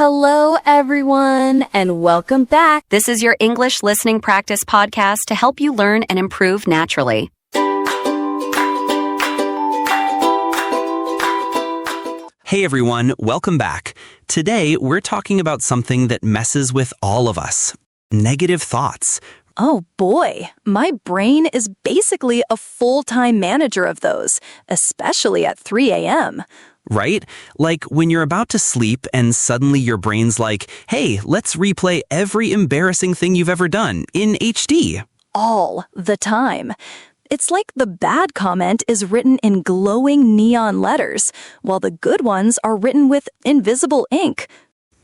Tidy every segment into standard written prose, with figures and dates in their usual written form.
Hello, everyone, and welcome back. This is your English listening practice podcast to help you learn and improve naturally. Hey everyone, welcome back. Today, we're talking about something that messes with all of us. Negative thoughts. Oh boy, my brain is basically a full-time manager of those, especially at 3 a.m. Right? Like when you're about to sleep and suddenly your brain's like, hey, let's replay every embarrassing thing you've ever done in HD. All the time. It's like the bad comment is written in glowing neon letters, while the good ones are written with invisible ink.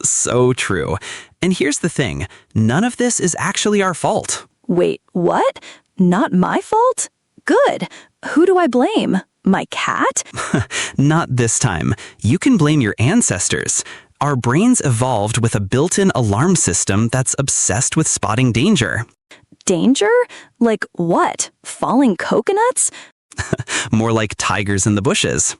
So true. And here's the thing, none of this is actually our fault. Wait, what? Not my fault? Good. Who do I blame? My cat? Not this time. You can blame your ancestors. Our brains evolved with a built-in alarm system that's obsessed with spotting danger. Danger? Like what? Falling coconuts? More like tigers in the bushes.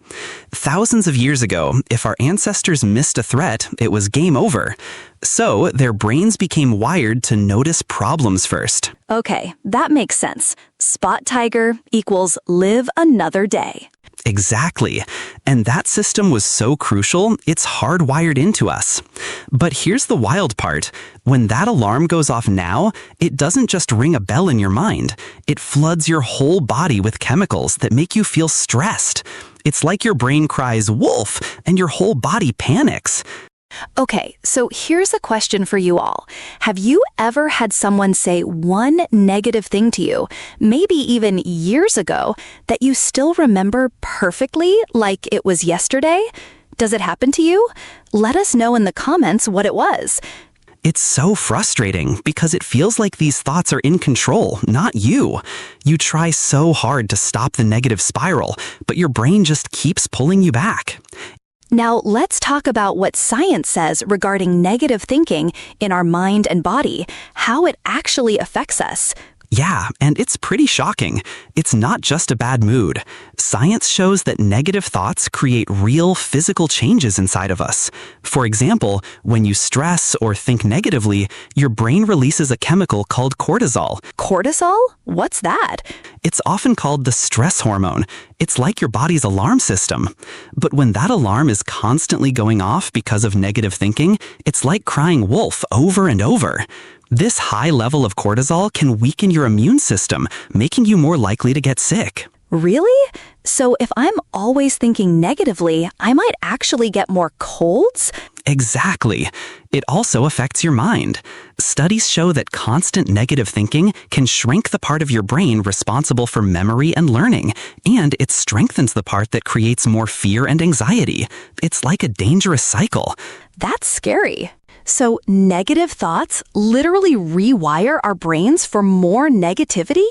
Thousands of years ago, if our ancestors missed a threat, it was game over. So their brains became wired to notice problems first. Okay, that makes sense. Spot tiger equals live another day. Exactly. And that system was so crucial, it's hardwired into us. But here's the wild part. When that alarm goes off now, it doesn't just ring a bell in your mind. It floods your whole body with chemicals that make you feel stressed. It's like your brain cries, "Wolf," and your whole body panics. Okay, so here's a question for you all. Have you ever had someone say one negative thing to you, maybe even years ago, that you still remember perfectly, like it was yesterday? Does it happen to you? Let us know in the comments what it was. It's so frustrating because it feels like these thoughts are in control, not you. You try so hard to stop the negative spiral, but your brain just keeps pulling you back. Now, let's talk about what science says regarding negative thinking in our mind and body, how it actually affects us. Yeah, and it's pretty shocking. It's not just a bad mood. Science shows that negative thoughts create real physical changes inside of us. For example, when you stress or think negatively, your brain releases a chemical called cortisol. Cortisol? What's that? It's often called the stress hormone. It's like your body's alarm system. But when that alarm is constantly going off because of negative thinking, it's like crying wolf over and over. This high level of cortisol can weaken your immune system, making you more likely to get sick. Really? So if I'm always thinking negatively, I might actually get more colds? Exactly. It also affects your mind. Studies show that constant negative thinking can shrink the part of your brain responsible for memory and learning, and it strengthens the part that creates more fear and anxiety. It's like a dangerous cycle. That's scary. So negative thoughts literally rewire our brains for more negativity?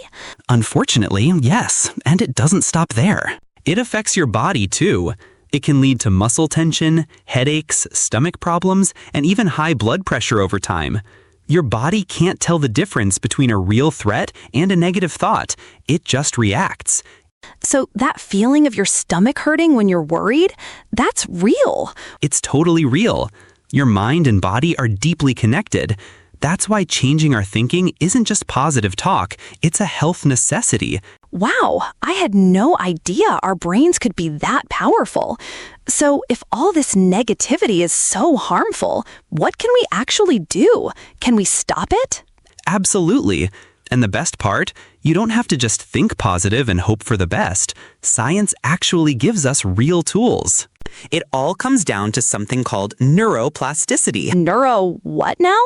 Unfortunately, yes, and it doesn't stop there. It affects your body too. It can lead to muscle tension, headaches, stomach problems, and even high blood pressure over time. Your body can't tell the difference between a real threat and a negative thought. It just reacts. So that feeling of your stomach hurting when you're worried, that's real. It's totally real. Your mind and body are deeply connected. That's why changing our thinking isn't just positive talk, it's a health necessity. Wow, I had no idea our brains could be that powerful. So if all this negativity is so harmful, what can we actually do? Can we stop it? Absolutely. And the best part, you don't have to just think positive and hope for the best. Science actually gives us real tools. It all comes down to something called neuroplasticity. Neuro what now?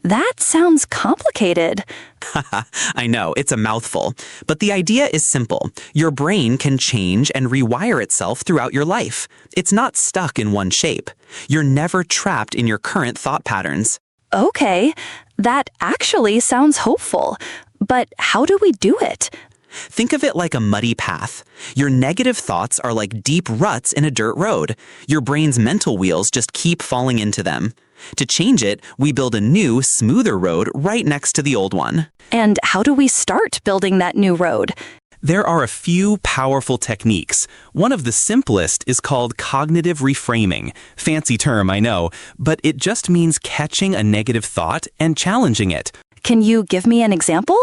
That sounds complicated. I know, it's a mouthful. But the idea is simple. Your brain can change and rewire itself throughout your life. It's not stuck in one shape. You're never trapped in your current thought patterns. Okay, that actually sounds hopeful. But how do we do it? Think of it like a muddy path. Your negative thoughts are like deep ruts in a dirt road. Your brain's mental wheels just keep falling into them. To change it, we build a new, smoother road right next to the old one. And how do we start building that new road? There are a few powerful techniques. One of the simplest is called cognitive reframing. Fancy term, I know, but it just means catching a negative thought and challenging it. Can you give me an example?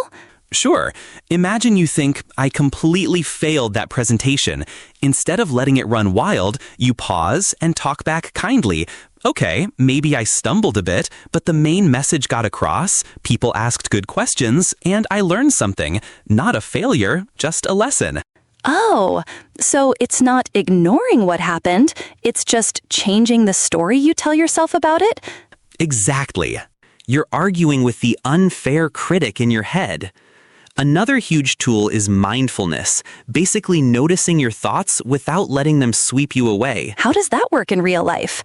Sure. Imagine you think, I completely failed that presentation. Instead of letting it run wild, you pause and talk back kindly. Okay, maybe I stumbled a bit, but the main message got across, people asked good questions, and I learned something. Not a failure, just a lesson. Oh, so it's not ignoring what happened, it's just changing the story you tell yourself about it? Exactly. You're arguing with the unfair critic in your head. Another huge tool is mindfulness, basically noticing your thoughts without letting them sweep you away. How does that work in real life?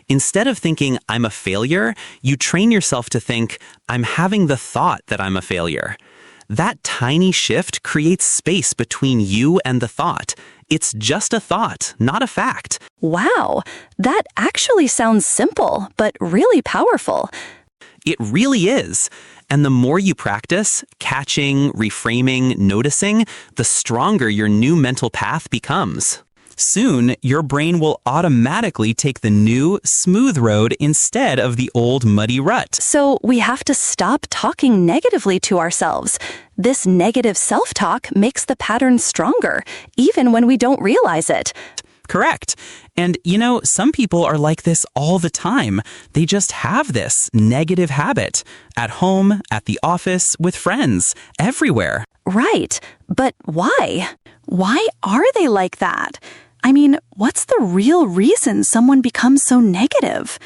Instead of thinking, I'm a failure, you train yourself to think, I'm having the thought that I'm a failure. That tiny shift creates space between you and the thought. It's just a thought, not a fact. Wow, that actually sounds simple, but really powerful. It really is. And the more you practice, catching, reframing, noticing, the stronger your new mental path becomes. Soon, your brain will automatically take the new, smooth road instead of the old, muddy rut. So we have to stop talking negatively to ourselves. This negative self-talk makes the pattern stronger, even when we don't realize it. Correct. And some people are like this all the time. They just have this negative habit. At home, at the office, with friends, everywhere. Right. But why? Why are they like that? I mean, what's the real reason someone becomes so negative?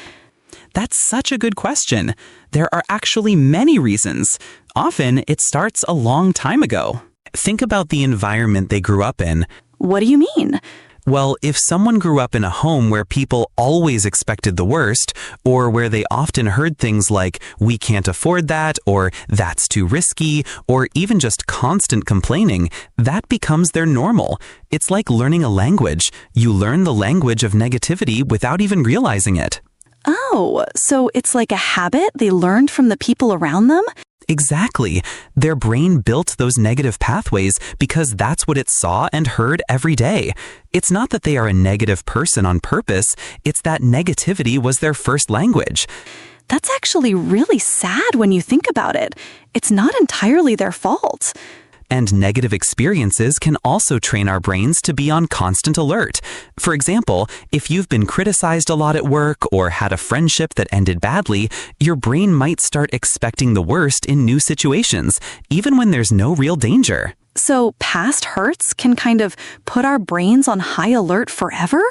That's such a good question. There are actually many reasons. Often, it starts a long time ago. Think about the environment they grew up in. What do you mean? Well, if someone grew up in a home where people always expected the worst, or where they often heard things like, we can't afford that, or that's too risky, or even just constant complaining, that becomes their normal. It's like learning a language. You learn the language of negativity without even realizing it. Oh, so it's like a habit they learned from the people around them? Exactly. Their brain built those negative pathways because that's what it saw and heard every day. It's not that they are a negative person on purpose, it's that negativity was their first language. That's actually really sad when you think about it. It's not entirely their fault. And negative experiences can also train our brains to be on constant alert. For example, if you've been criticized a lot at work or had a friendship that ended badly, your brain might start expecting the worst in new situations, even when there's no real danger. So past hurts can kind of put our brains on high alert forever?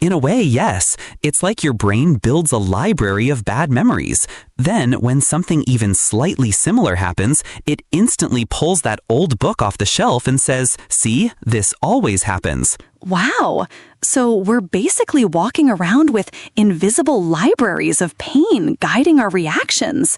In a way, yes. It's like your brain builds a library of bad memories. Then, when something even slightly similar happens, it instantly pulls that old book off the shelf and says, see, this always happens. Wow. So we're basically walking around with invisible libraries of pain guiding our reactions.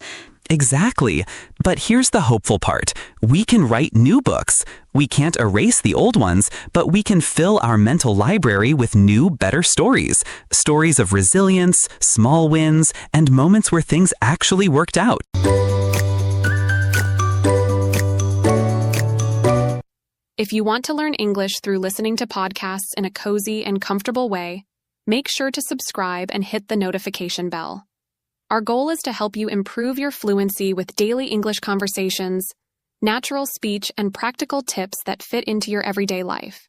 Exactly. But here's the hopeful part. We can write new books. We can't erase the old ones, but we can fill our mental library with new, better stories. Stories of resilience, small wins, and moments where things actually worked out. If you want to learn English through listening to podcasts in a cozy and comfortable way, make sure to subscribe and hit the notification bell. Our goal is to help you improve your fluency with daily English conversations, natural speech, and practical tips that fit into your everyday life.